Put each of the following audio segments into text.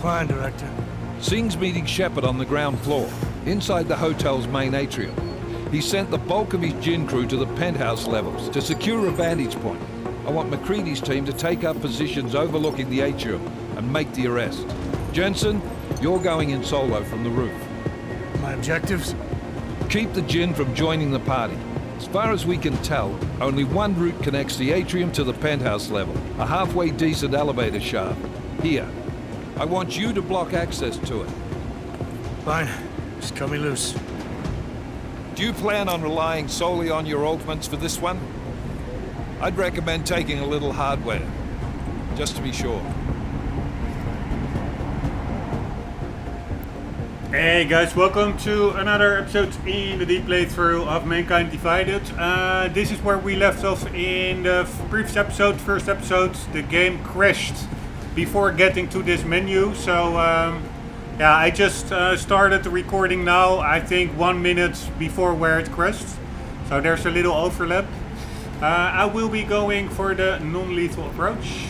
Fine, Director. Sing's meeting Shepard on the ground floor, inside the hotel's main atrium. He sent the bulk of his gin crew to the penthouse levels to secure a vantage point. I want McCready's team to take up positions overlooking the atrium and make the arrest. Jensen, you're going in solo from the roof. My objectives? Keep the gin from joining the party. As far as we can tell, only one route connects the atrium to the penthouse level, a halfway decent elevator shaft. Here. I want you to block access to it. Fine. Just cut me loose. Do you plan on relying solely on your augments for this one? I'd recommend taking a little hardware, just to be sure. Hey guys, welcome to another episode in the deep playthrough of Mankind Divided. This is where we left off in the previous episode, first episode. The game crashed before getting to this menu, so yeah, I just started the recording now, I think 1 minute before where it crashed. So there's a little overlap. I will be going for the non-lethal approach.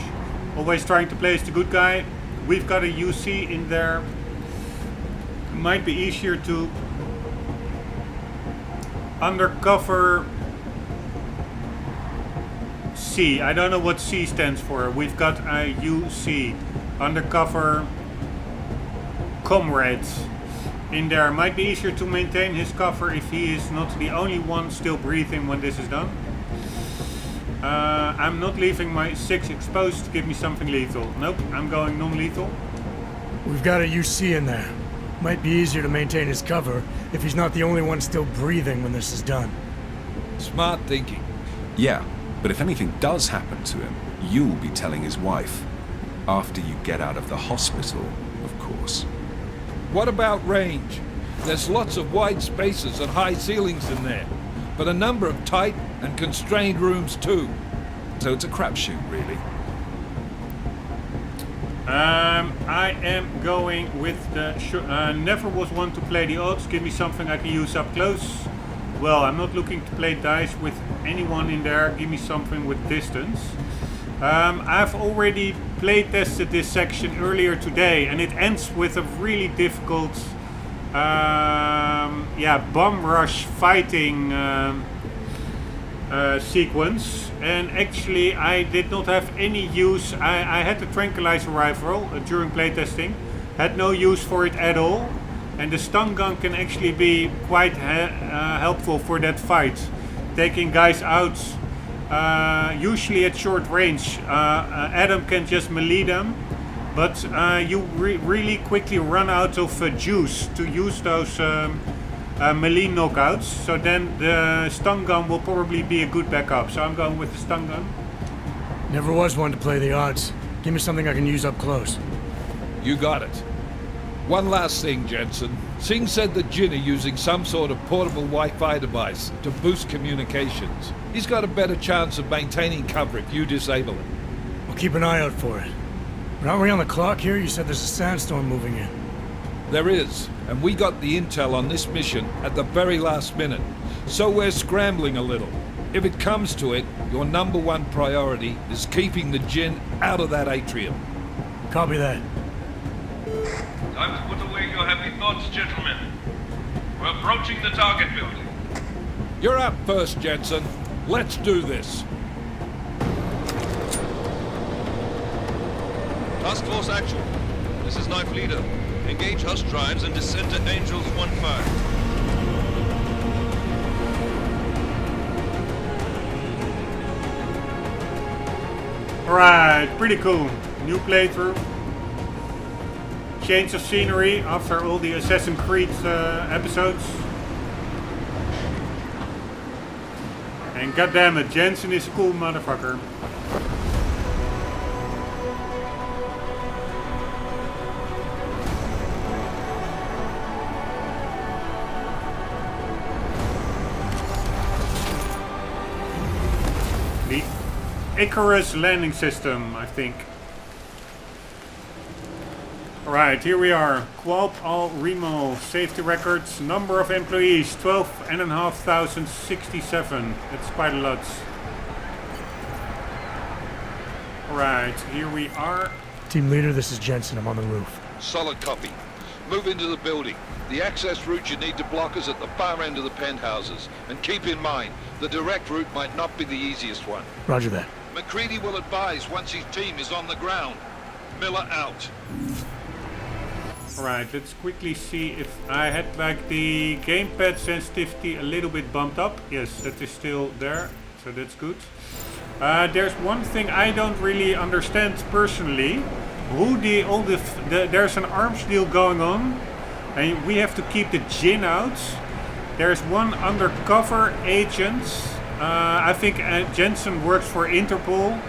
Always trying to play as the good guy. We've got a UC in there. Might be easier to undercover C. I don't know what C stands for. We've got a UC, undercover comrade, in there. Might be easier to maintain his cover if he is not the only one still breathing when this is done. I'm not leaving my 6 exposed to give me something lethal. Nope, I'm going non-lethal. We've got a UC in there. Might be easier to maintain his cover if he's not the only one still breathing when this is done. Smart thinking. Yeah, but if anything does happen to him, you'll be telling his wife. After you get out of the hospital, of course. What about range? There's lots of wide spaces and high ceilings in there, but a number of tight and constrained rooms too. So it's a crapshoot, really. I am going with the... never was one to play the odds. Give me something I can use up close. Well, I'm not looking to play dice with anyone in there. Give me something with distance. I've already play tested this section earlier today, and it ends with a really difficult bomb rush fighting sequence. And actually I did not have any use. I had the tranquilizer rifle during playtesting, had no use for it at all, and the stun gun can actually be quite helpful for that fight, taking guys out usually at short range. Adam can just melee them, but you really quickly run out of juice to use those melee knockouts, so then the stun gun will probably be a good backup. So I'm going with the stun gun. Never was one to play the odds. Give me something I can use up close. You got it. One last thing, Jensen. Singh said that Jin are using some sort of portable Wi-Fi device to boost communications. He's got a better chance of maintaining cover if you disable it. We'll keep an eye out for it. But aren't we on the clock here? You said there's a sandstorm moving in. There is, and we got the intel on this mission at the very last minute, so we're scrambling a little. If it comes to it, your #1 priority is keeping the Jinn out of that atrium. Copy that. Time to put away your heavy thoughts, gentlemen. We're approaching the target building. You're up first, Jensen. Let's do this. Task Force Actual. This is Knife Leader. Engage HUD drives and descend to Angels 1-5. Alright, pretty cool. New playthrough. Change of scenery after all the Assassin's Creed episodes. And goddammit, Jensen is a cool motherfucker. The Icarus landing system, I think. Alright, here we are. Qualp Al Remo, safety records, number of employees, 12,567. That's quite a lot. Alright, here we are. Team leader, this is Jensen. I'm on the roof. Solid copy. Move into the building. The access route you need to block is at the far end of the penthouses. And keep in mind, the direct route might not be the easiest one. Roger that. McCready will advise once his team is on the ground. Miller out. Alright, let's quickly see if I had like the gamepad sensitivity a little bit bumped up. Yes, that is still there, so that's good. There's one thing I don't really understand personally. There's an arms deal going on, and we have to keep the gin out. There's one undercover agent. I think Jensen works for Interpol.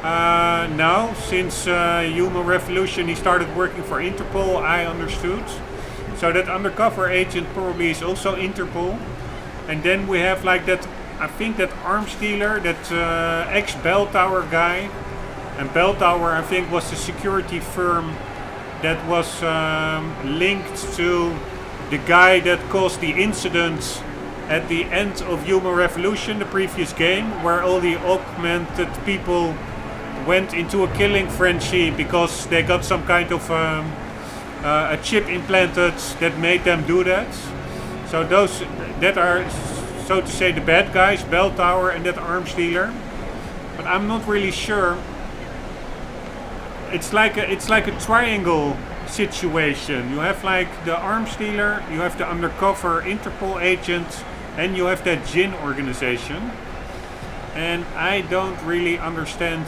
Now, since Human Revolution, he started working for Interpol, I understood. So that undercover agent probably is also Interpol. And then we have like that, I think that arms dealer, that ex-Bell Tower guy. And Bell Tower, I think, was the security firm that was linked to the guy that caused the incident at the end of Human Revolution, the previous game, where all the augmented people went into a killing frenzy because they got some kind of a chip implanted that made them do that. So those that are, so to say, the bad guys, Bell Tower and that arms dealer. But I'm not really sure. It's like a triangle situation. You have like the arms dealer, you have the undercover Interpol agent, and you have that gin organization. And I don't really understand.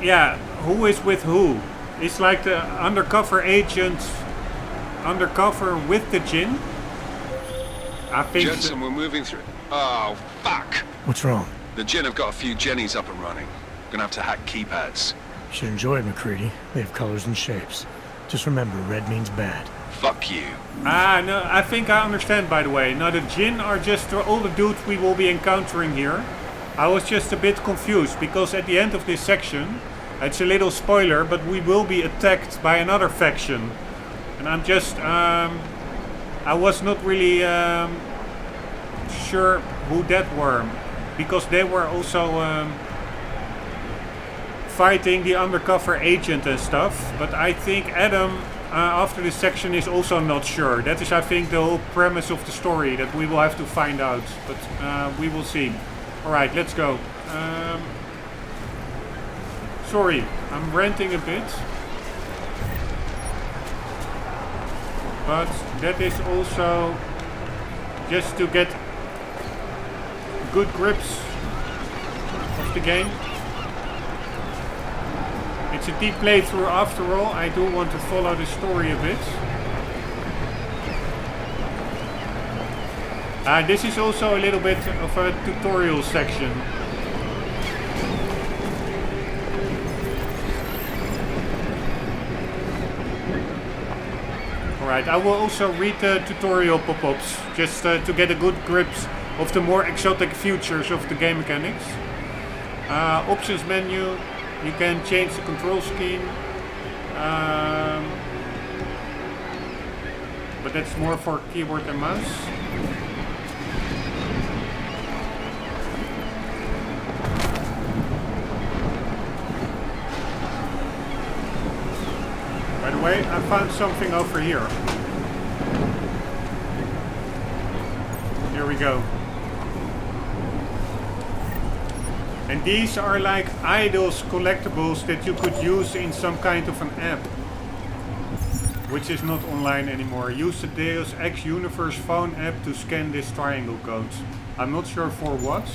Yeah, who is with who? It's like the undercover agent, undercover with the gin. I think. Jensen, we're moving through. Oh, fuck! What's wrong? The gin have got a few Jennies up and running. Gonna have to hack keypads. You should enjoy it, McCready. They have colors and shapes. Just remember, red means bad. Fuck you. No, I think I understand, by the way. Now, the Jinn are just all the dudes we will be encountering here. I was just a bit confused, because at the end of this section, it's a little spoiler, but we will be attacked by another faction. And I'm just, I was not really sure who that were, because they were also fighting the undercover agent and stuff. But I think Adam, after this section, is also not sure. That is, I think, the whole premise of the story, that we will have to find out. But we will see. Alright, let's go. Sorry, I'm ranting a bit. But that is also just to get good grips of the game. It's a deep playthrough after all. I do want to follow the story a bit. This is also a little bit of a tutorial section. Alright, I will also read the tutorial pop-ups, just to get a good grip of the more exotic features of the game mechanics. Options menu, you can change the control scheme. But that's more for keyboard and mouse. By the way, I found something over here. Here we go. And these are like idols collectibles that you could use in some kind of an app, which is not online anymore. Use the Deus Ex Universe phone app to scan this triangle code. I'm not sure for what,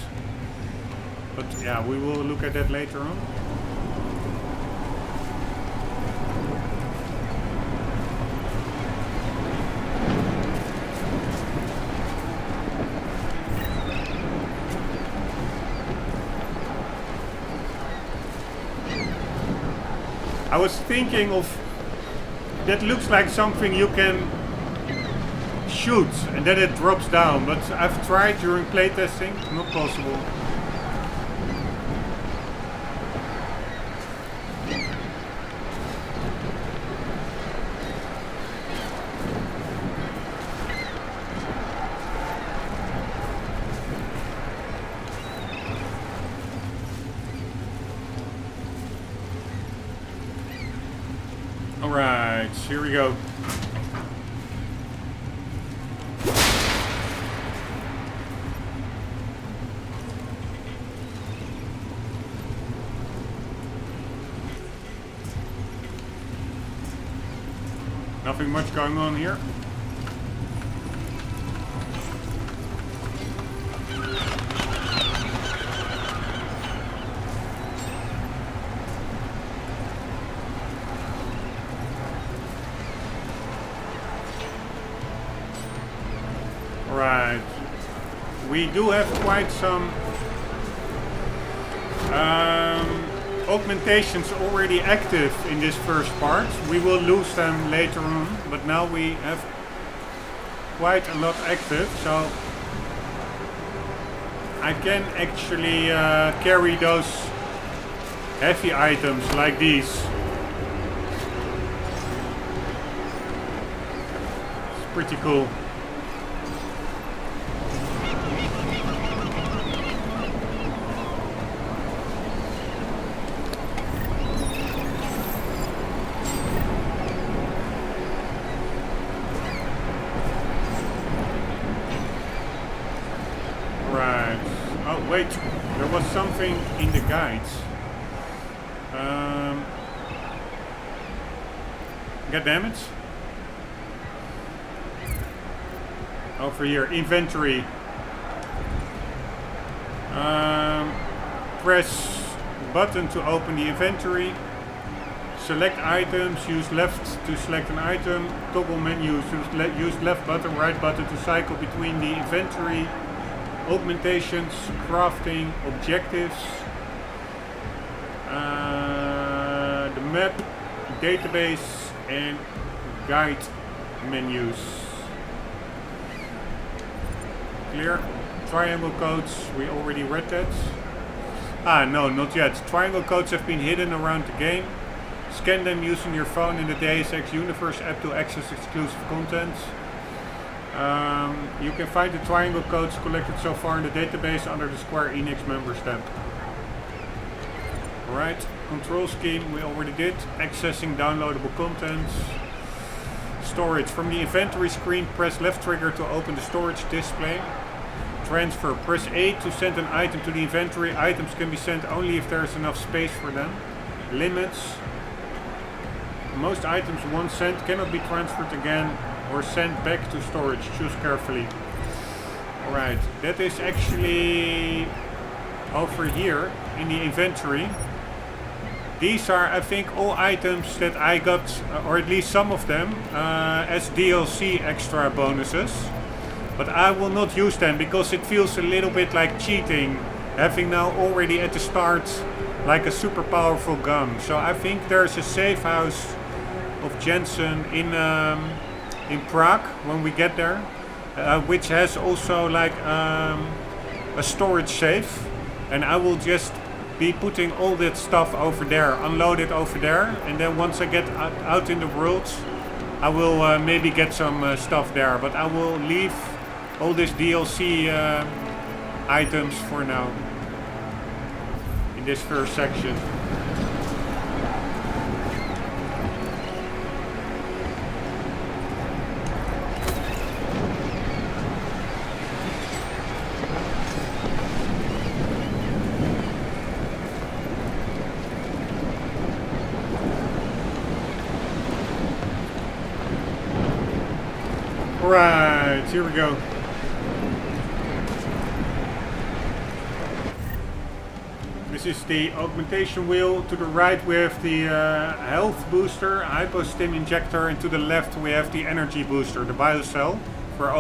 but yeah, we will look at that later on. I was thinking of, that looks like something you can shoot and then it drops down, but I've tried during playtesting, not possible. Alright, here we go. Nothing much going on here. Right. We do have quite some augmentations already active in this first part. We will lose them later on, but now we have quite a lot active, so I can actually carry those heavy items like these. It's pretty cool. Wait, there was something in the guides. God damn it. Over here, inventory. Press button to open the inventory. Select items, use left to select an item. Toggle menus, use left button, right button to cycle between the inventory. Augmentations, crafting, objectives, the map, database, and guide menus. Clear. Triangle codes, we already read that. Ah, no, not yet. Triangle codes have been hidden around the game. Scan them using your phone in the Deus Ex Universe app to access exclusive content. You can find the triangle codes collected so far in the database under the Square Enix members tab. Alright, control scheme we already did. Accessing downloadable contents. Storage. From the inventory screen, press left trigger to open the storage display. Transfer. Press A to send an item to the inventory. Items can be sent only if there is enough space for them. Limits. Most items once sent cannot be transferred again or sent back to storage. Choose carefully. Alright, that is actually over here in the inventory. These are, I think, all items that I got, or at least some of them, as DLC extra bonuses. But I will not use them because it feels a little bit like cheating, having now already at the start like a super powerful gun. So I think there's a safe house of Jensen in Prague when we get there, which has also like a storage safe, and I will just be putting all that stuff over there, unload it over there, and then once I get out in the world I will maybe get some stuff there, but I will leave all these DLC items for now in this first section. Right, here we go. This is the augmentation wheel. To the right we have the health booster, hypostim injector, and to the left we have the energy booster, the biocell, for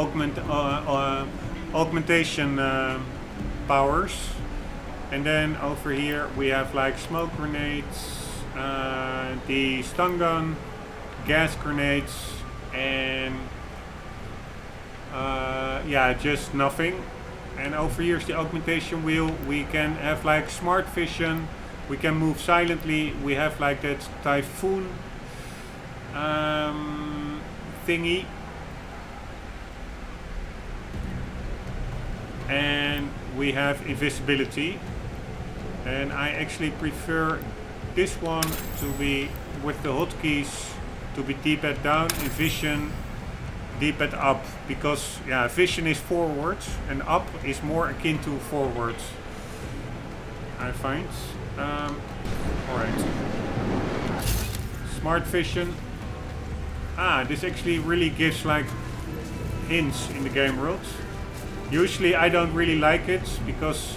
augmentation powers. And then over here we have like smoke grenades, the stun gun, gas grenades, and yeah, just nothing. And over here is the augmentation wheel. We can have like smart vision, we can move silently, we have like that typhoon thingy, and we have invisibility. And I actually prefer this one to be with the hotkeys to be D-pad down, and vision D-pad up, because yeah, vision is forwards and up is more akin to forwards, I find. Alright. Smart vision. This actually really gives like hints in the game world. Usually I don't really like it because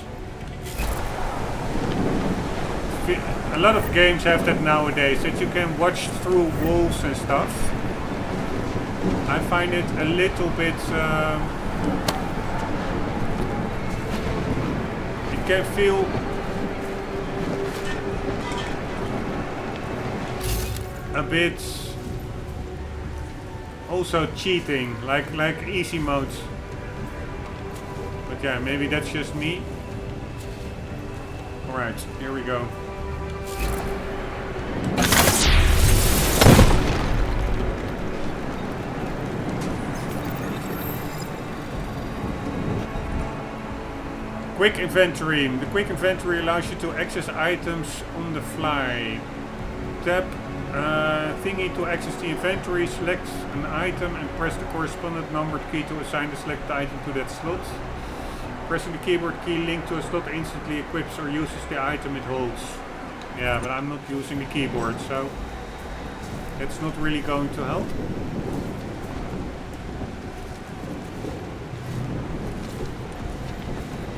a lot of games have that nowadays, that you can watch through walls and stuff. I find it a little bit it can feel a bit also cheating, like easy modes. But yeah, maybe that's just me. Alright, here we go. Quick inventory. The quick inventory allows you to access items on the fly. Tap thingy to access the inventory, select an item and press the corresponding numbered key to assign the selected item to that slot. Pressing the keyboard key linked to a slot instantly equips or uses the item it holds. Yeah, but I'm not using the keyboard, so that's not really going to help.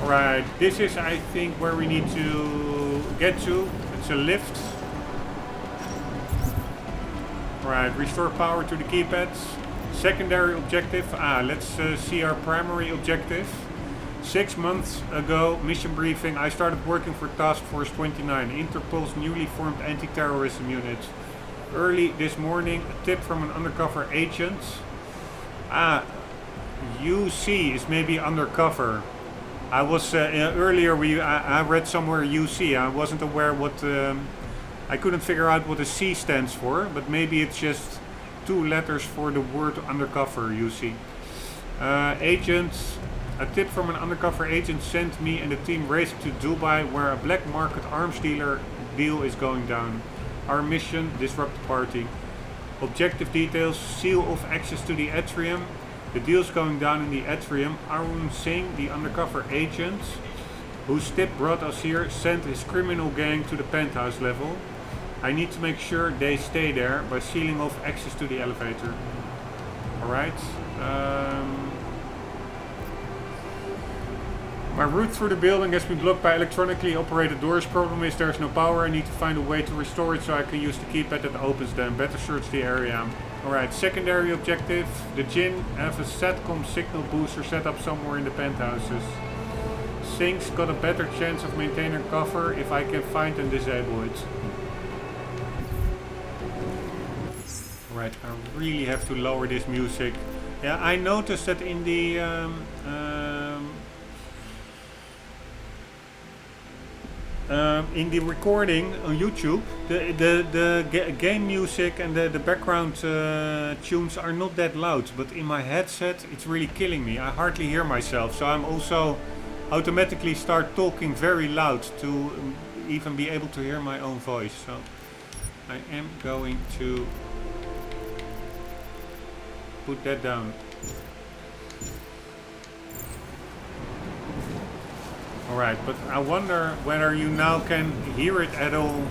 Alright, this is I think where we need to get to. It's a lift. Alright, restore power to the keypads. Secondary objective. Let's see our primary objective. 6 months ago, mission briefing, I started working for Task Force 29, Interpol's newly formed anti-terrorism unit. Early this morning, a tip from an undercover agent. UC is maybe undercover. I was earlier. I read somewhere UC. I wasn't aware what. I couldn't figure out what a C stands for, but maybe it's just 2 letters for the word undercover. UC. Agent. A tip from an undercover agent sent me and the team racing to Dubai, where a black market arms deal is going down. Our mission: disrupt the party. Objective details: seal off access to the atrium. The deal's going down in the atrium. Arun Singh, the undercover agent whose tip brought us here, sent his criminal gang to the penthouse level. I need to make sure they stay there by sealing off access to the elevator. Alright. My route through the building has been blocked by electronically operated doors. Problem is there's no power. I need to find a way to restore it so I can use the keypad that opens them. Better search the area. Alright, secondary objective. The Jinn have a SATCOM signal booster set up somewhere in the penthouses. Singh's got a better chance of maintaining cover if I can find and disable it. Alright, I really have to lower this music. Yeah, I noticed that in the recording on YouTube, the game music and the background tunes are not that loud, but in my headset it's really killing me. I hardly hear myself, so I'm also automatically start talking very loud to even be able to hear my own voice. So I am going to put that down. Alright, but I wonder whether you now can hear it at all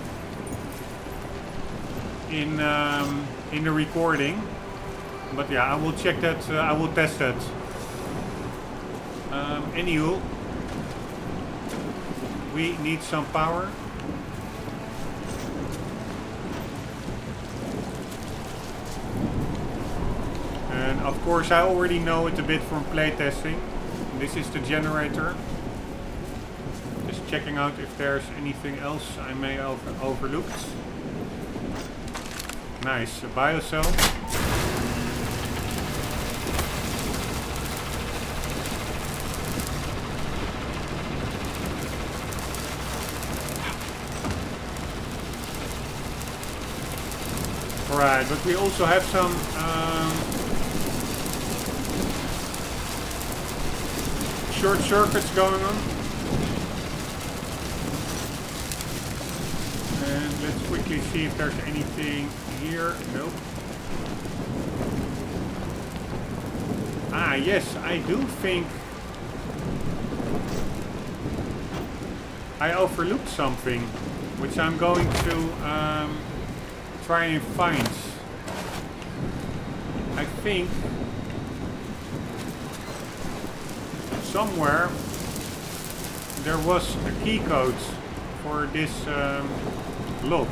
in the recording. But yeah, I will check that, I will test that. Anywho, we need some power. And of course I already know it a bit from playtesting. This is the generator. Just checking out if there's anything else I may have overlooked. Nice, a biocell. Alright, but we also have some short circuits going on. And let's quickly see if there's anything here. Nope. Ah, yes, I do think I overlooked something, which I'm going to try and find. I think somewhere there was a key code for this lock.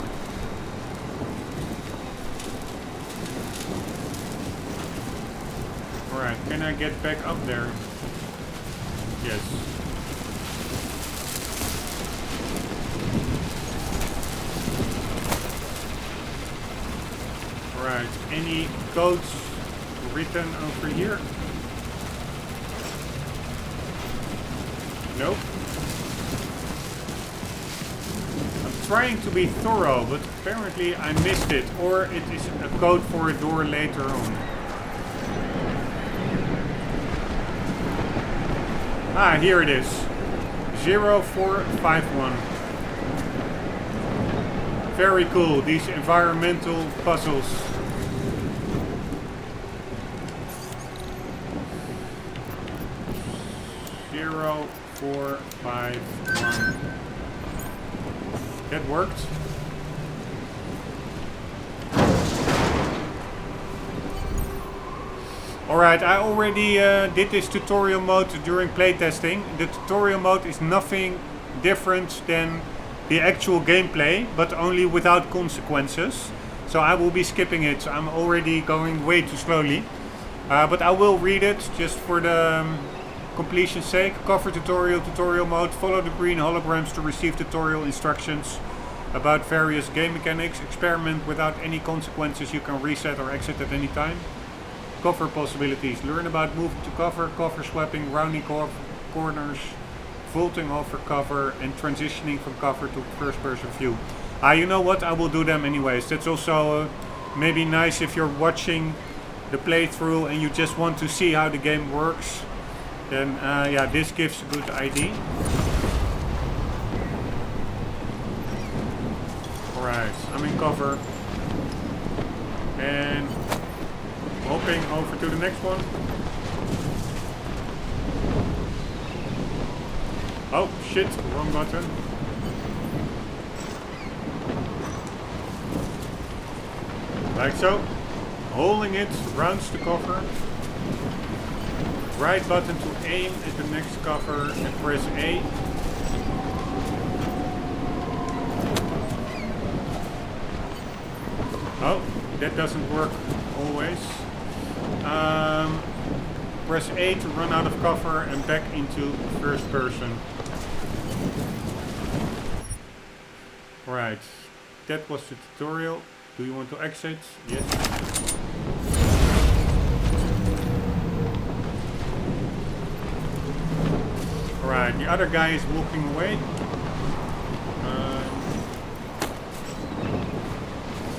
Alright, can I get back up there? Yes. Alright, any codes written over here? Nope. I'm trying to be thorough, but apparently I missed it. Or it is a code for a door later on. Ah, here it is. 0451. Very cool, these environmental puzzles. Zero, 4, 5, 1. That worked. Alright, I already did this tutorial mode during playtesting. The tutorial mode is nothing different than the actual gameplay, but only without consequences. So I will be skipping it. I'm already going way too slowly. But I will read it just for the completion's sake. Cover tutorial mode. Follow the green holograms to receive tutorial instructions about various game mechanics. Experiment without any consequences. You can reset or exit at any time. Cover possibilities. Learn about moving to cover, cover swapping, rounding corners, vaulting over cover, and transitioning from cover to first person view. You know what? I will do them anyways. That's also maybe nice if you're watching the playthrough and you just want to see how the game works. Then yeah, this gives a good idea. Alright, I'm in cover. And hopping over to the next one. Oh shit, wrong button. Like so. Holding it rounds the cover. Right button to aim at the next cover and press A. Oh, that doesn't work always. Press A to run out of cover and back into first person. Right, that was the tutorial. Do you want to exit? Yes. Alright, the other guy is walking away.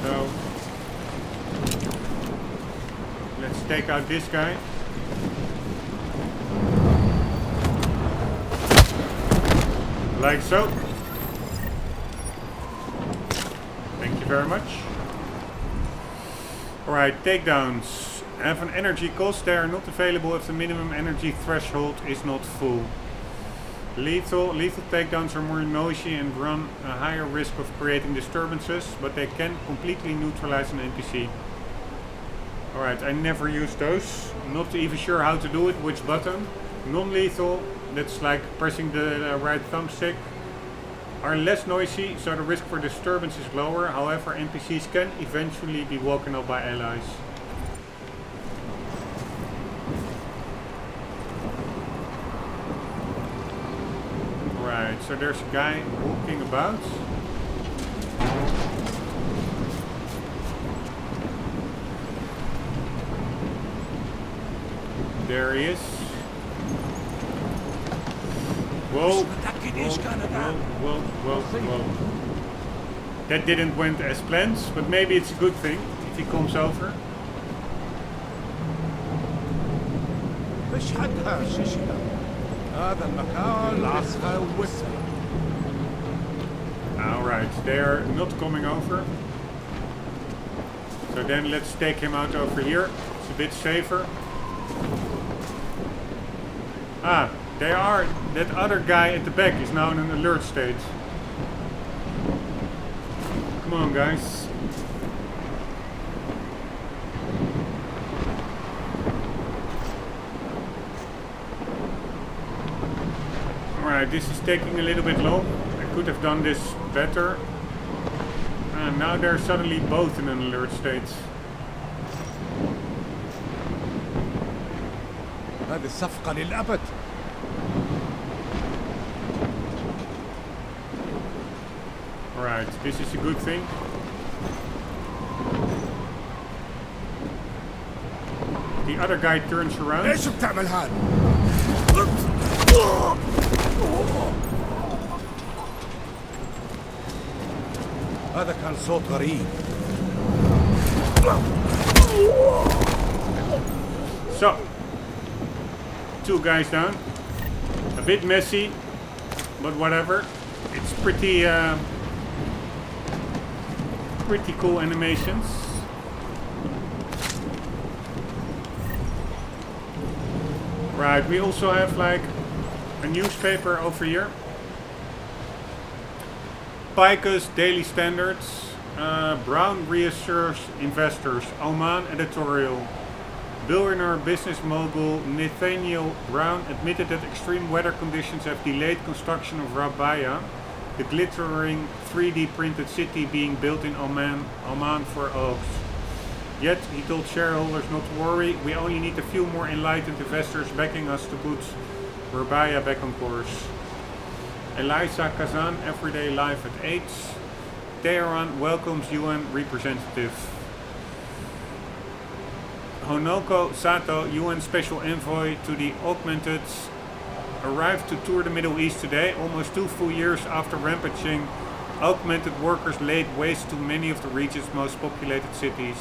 So let's take out this guy. Like so. Thank you very much. Alright, takedowns have an energy cost. They are not available if the minimum energy threshold is not full. Lethal takedowns are more noisy and run a higher risk of creating disturbances, but they can completely neutralize an NPC. Alright, I never use those. Not even sure how to do it, which button. Non-lethal, that's like pressing the right thumbstick, are less noisy, so the risk for disturbance is lower. However, NPCs can eventually be woken up by allies. Alright, so there's a guy walking about. There he is. Whoa. Whoa. That didn't went as planned, but maybe it's a good thing if he comes over. Alright, they're not coming over. So So then let's take him out over here. It's a bit safer. Ah, they are. That other guy at the back is now in an alert state. Come on, guys. Alright, this is taking a little bit long. I could have done this better. And now they're suddenly both in an alert state. هذه الصفقة للأبد. Alright, this is a good thing. The other guy turns around. ايش بتعمل هاد؟ هذا كان صوت غريب. So, 2 guys down. A bit messy, but whatever. It's pretty cool animations. Right, we also have like a newspaper over here. Picus Daily Standards, Brown reassures investors, Oman editorial. Billionaire business mogul Nathaniel Brown admitted that extreme weather conditions have delayed construction of Rombbb, the glittering 3D printed city being built in Oman for Oaks. Yet, he told shareholders not to worry, we only need a few more enlightened investors backing us to put Rombbb back on course. Eliza Kazan, Everyday Life at 8. Tehran welcomes UN representative. Honoko Sato, UN Special Envoy to the Augmented, arrived to tour the Middle East today, almost 2 full years after rampaging augmented workers laid waste to many of the region's most populated cities.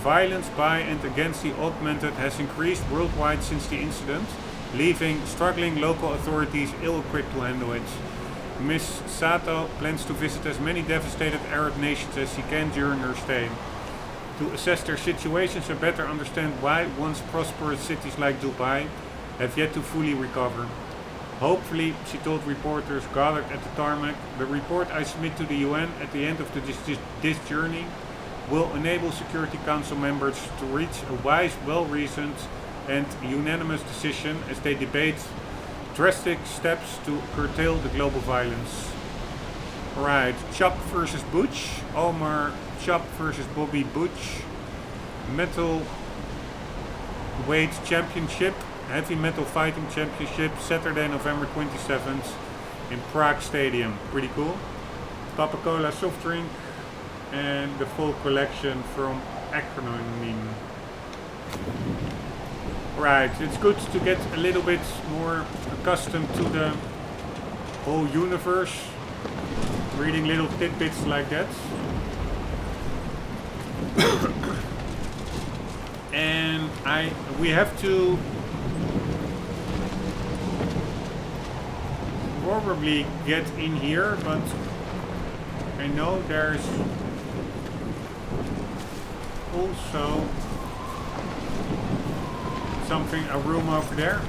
Violence by and against the augmented has increased worldwide since the incident, leaving struggling local authorities ill-equipped to handle it. Ms. Sato plans to visit as many devastated Arab nations as she can during her stay, to assess their situations and better understand why once prosperous cities like Dubai have yet to fully recover. Hopefully, she told reporters gathered at the tarmac, the report I submit to the UN at the end of this journey will enable Security Council members to reach a wise, well-reasoned and unanimous decision as they debate drastic steps to curtail the global violence. Alright, Chop versus Butch, Omar Chop versus Bobby Butch, Metal Weight Championship, Heavy Metal Fighting Championship, Saturday, November 27th in Prague Stadium. Pretty cool. Coca-Cola soft drink and the full collection from Acronym. Right, it's good to get a little bit more accustomed to the whole universe, reading little tidbits like that. And we have to probably get in here, but I know there's also something, a room over there.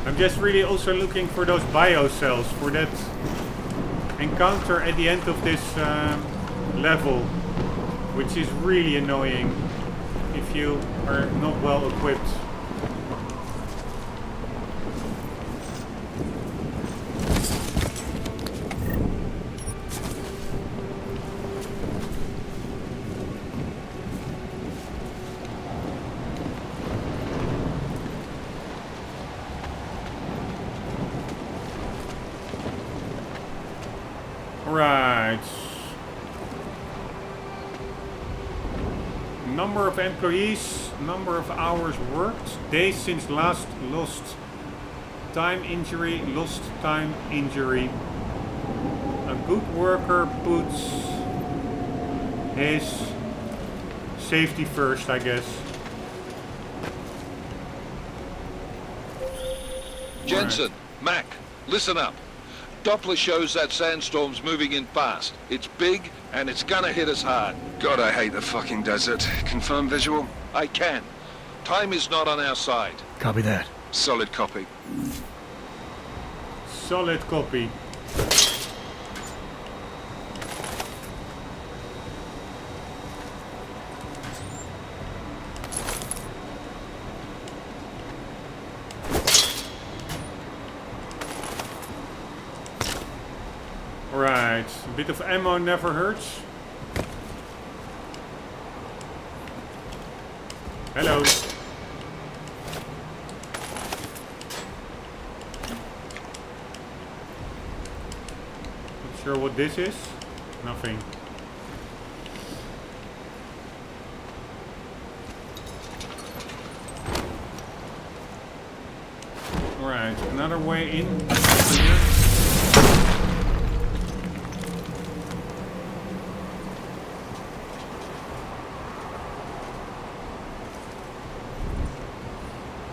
I'm just really also looking for those bio cells for that encounter at the end of this level, which is really annoying if you are not well equipped. Right. Number of employees, number of hours worked, days since last lost time injury. A good worker puts his safety first, I guess. Jensen, Mac, listen up. Doppler shows that sandstorm's moving in fast. It's big, and it's gonna hit us hard. God, I hate the fucking desert. Confirm visual? I can. Time is not on our side. Copy that. Solid copy. Solid copy. Right, a bit of ammo never hurts. Hello. Not sure what this is. Nothing. Alright, another way in. Here.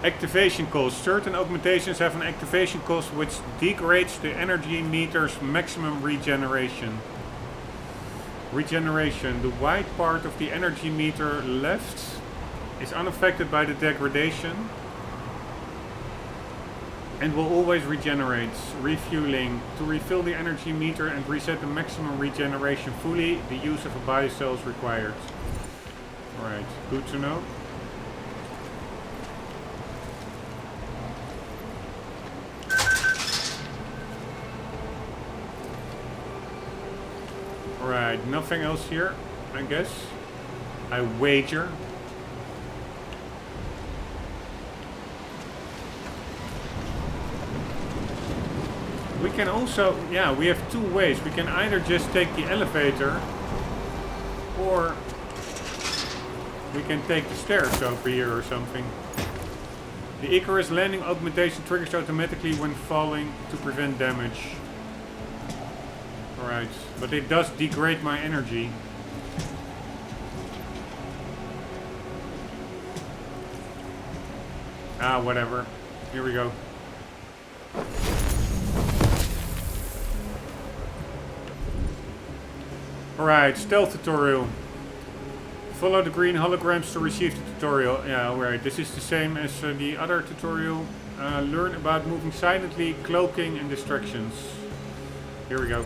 Activation cost. Certain augmentations have an activation cost which degrades the energy meter's maximum regeneration. The white part of the energy meter left is unaffected by the degradation and will always regenerate. Refueling. To refill the energy meter and reset the maximum regeneration fully, the use of a biocell is required. Alright, good to know. Alright, nothing else here, I guess. I wager. We can also, yeah, we have two ways. We can either just take the elevator, or we can take the stairs over here or something. The Icarus landing augmentation triggers automatically when falling to prevent damage. Alright, but it does degrade my energy. Ah, whatever. Here we go. Alright, stealth tutorial. Follow the green holograms to receive the tutorial. Yeah, alright, this is the same as the other tutorial. Learn about moving silently, cloaking and distractions. Here we go.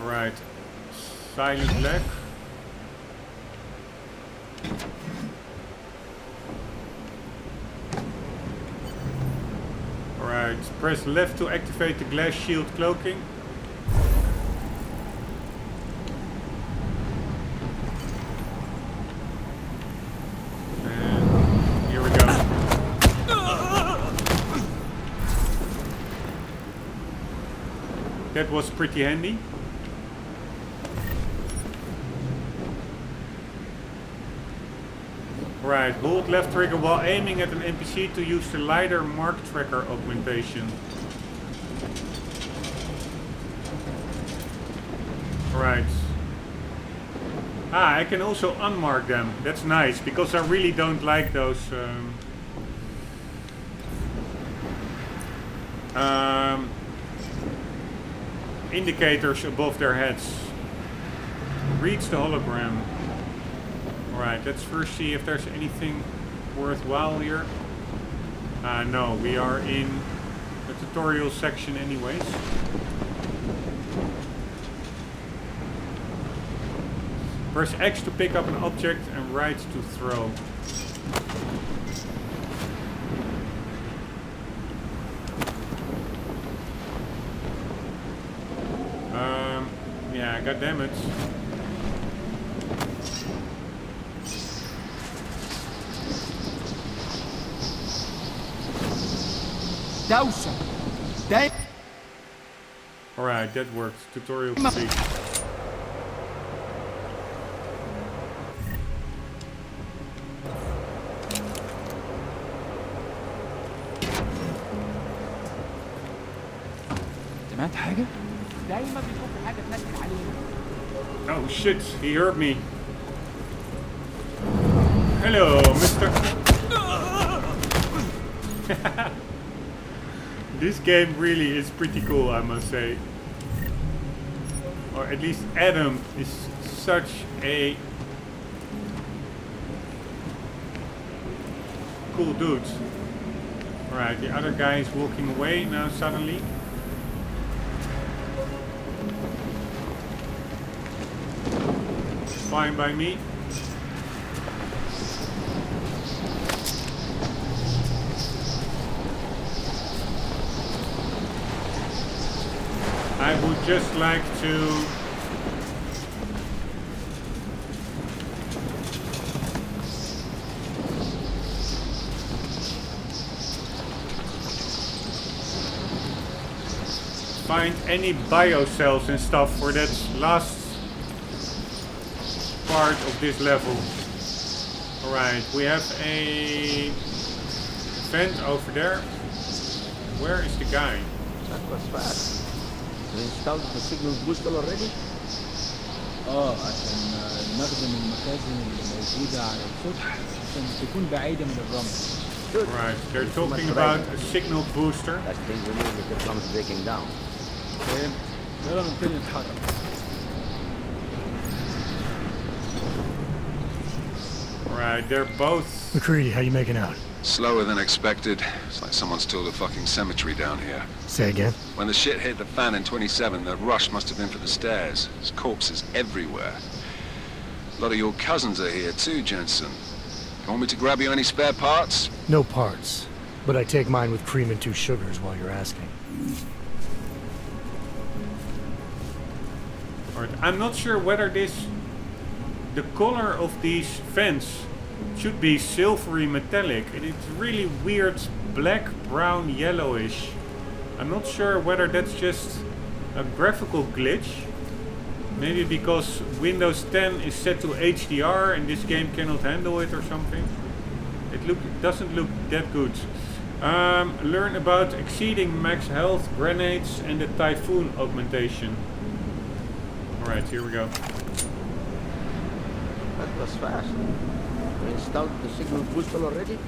Alright, silent leg. Alright, press left to activate the glass shield cloaking. And here we go. That was pretty handy. Right, hold left trigger while aiming at an NPC to use the LiDAR mark tracker augmentation. Right. Ah, I can also unmark them. That's nice, because I really don't like those indicators above their heads. Reach the hologram. Alright, let's first see if there's anything worthwhile here. No, we are in the tutorial section anyways. Press X to pick up an object and right to throw. Yeah, goddammit. Alright, that worked. Tutorial complete. Oh shit, he heard me. Hello, Mr. This game really is pretty cool, I must say. Or at least Adam is such a cool dude. Alright, the other guy is walking away now suddenly. Fine by me. I would just like to find any biocells and stuff for that last part of this level. Alright, we have a vent over there. Where is the guy? That was fast. You installed the signal booster already? عشان نخدم المخازن اللي موجودة على السطح عشان تكون بعيدة من الرمل. Right, they're talking about a signal booster. That thing will move if it comes breaking down. يلا نبتدي نتحرك. Right, they're both... McCready, how you making out? Slower than expected. It's like someone's tilled a fucking cemetery down here. Say again? When the shit hit the fan in 27, the rush must have been for the stairs. There's corpses everywhere. A lot of your cousins are here too, Jensen. You want me to grab you any spare parts? No parts. But I take mine with cream and 2 sugars while you're asking. Alright, I'm not sure whether the color of these vents should be silvery metallic. It's really weird black, brown, yellowish. I'm not sure whether that's just a graphical glitch. Maybe because Windows 10 is set to HDR and this game cannot handle it or something. It doesn't look that good. Learn about exceeding max health, grenades and the typhoon augmentation. Alright, here we go. That was fast. You installed the signal booster already?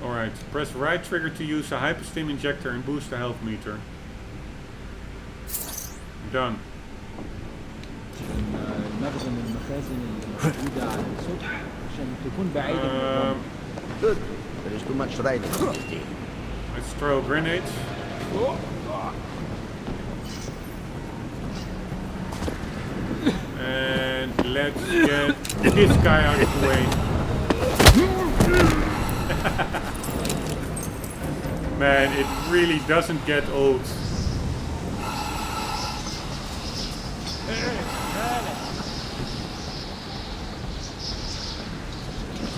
Alright, press right trigger to use a hyperstim injector and boost the health meter. Done. نخدم المخازن اللي موجودة على السطح عشان تكون بعيدة من الرمل. Good. There is too much riding in this game. Let's throw grenades. And let's get this guy out of the way. Man, it really doesn't get old.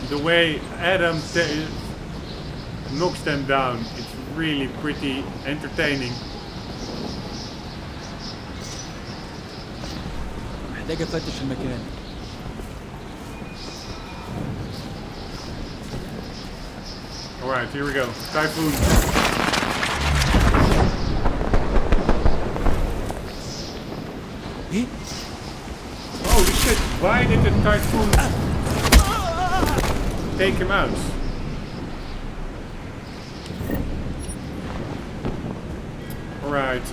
The way Adam knocks them down, it's really pretty entertaining. محتاج افتش المكان. Alright, here we go. Typhoon. Holy shit, why did the typhoon take him out? Alright,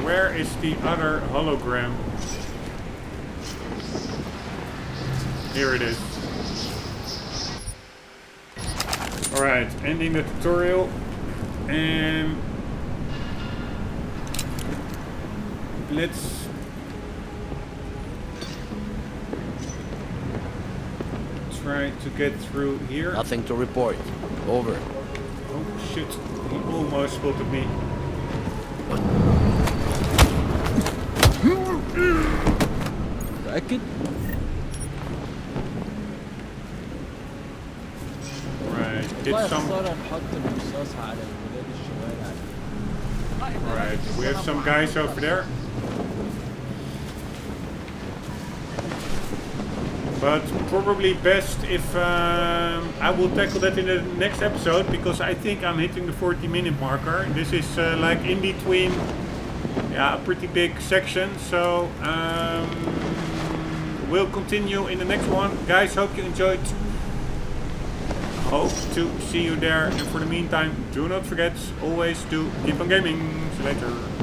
where is the other hologram? Here it is. Alright, ending the tutorial. And let's try to get through here. Nothing to report. Over. Oh shit, he almost spotted me. متأكد؟ Right, did والله some... خسارة نحط الرصاص على ولاد الشوارع. Alright, we have some guys over there. But probably best if I will tackle that in the next episode, because I think I'm hitting the 40-minute marker. This is like in between yeah, a pretty big section. So we'll continue in the next one. Guys, hope you enjoyed. Hope to see you there. And for the meantime, do not forget always to keep on gaming. See you later.